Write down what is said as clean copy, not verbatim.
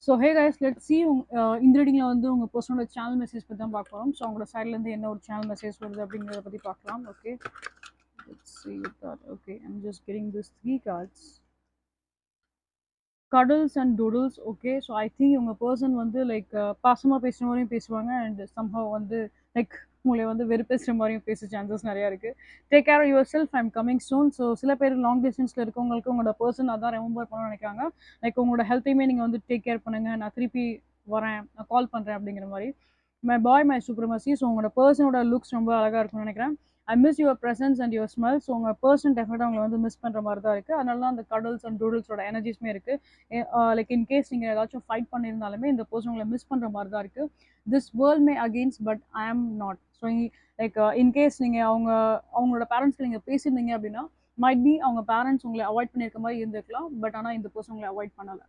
So hey guys let's see இந்த ரீடிங்கில் வந்து உங்கள் பர்சனோட சேனல் மெசேஜ் பற்றி தான் பார்க்க போகிறோம். ஸோ அவங்களோட சைட்லேருந்து என்ன ஒரு சேனல் மெசேஜ் வருது அப்படிங்கிறத பற்றி பார்க்கலாம். Okay, let's see that. Okay, I'm just getting this 3 cards. Cuddles and doodles. Okay, so I think உங்கள் பர்சன் வந்து லைக் பாசமாக பேசுகிற மாதிரியும் பேசுவாங்க அண்ட் somehow வந்து லைக் உங்களை வந்து வெறுப்பேசுகிற மாதிரியும் பேச சான்சஸ் நிறையா இருக்குது. Take care your self, I'm coming soon. So சில பேர் லாங் டிஸ்டன்ஸில் இருக்கவங்களுக்கு உங்களோட பர்சன் அதான் ரெமெம்பர் பண்ணணும்னு நினைக்கிறாங்க. லைக் உங்களோட ஹெல்த்தையுமே நீங்கள் வந்து டேக் கேர் பண்ணுங்கள், நான் திருப்பி வரேன், நான் கால் பண்ணுறேன் அப்படிங்கிற மாதிரி. My bye my சூப்பர்மசி. ஸோ உங்களோட பர்சனோட லுக்ஸ் ரொம்ப அழகாக இருக்கும்னு நினைக்கிறேன். I miss your presence and your smell. So உங்கள் பர்சன் டெஃபினட்டாக உங்களை வந்து மிஸ் பண்ணுற மாதிரி தான் இருக்குது. அதனால தான் அந்த கடல்ஸ் அண்ட் டூடல்ஸோட எனர்ஜிஸுமே இருக்குது. லைக் இன்கேஸ் நீங்கள் ஏதாச்சும் ஃபைட் பண்ணியிருந்தாலுமே இந்த பர்சன் உங்களை மிஸ் பண்ணுற மாதிரி தான் இருக்குது. This world May against but I am not. So like in case நீங்கள் அவங்களோட பேரண்ட்ஸ்க்கு நீங்கள் பேசியிருந்தீங்க அப்படின்னா மைட் பி அவங்க பேரண்ட்ஸ் உங்களை அவாய்ட் பண்ணியிருக்க மாதிரி இருந்திருக்கலாம். பட் ஆனால் இந்த பர்சன் உங்களை அவாய்ட் பண்ணலை.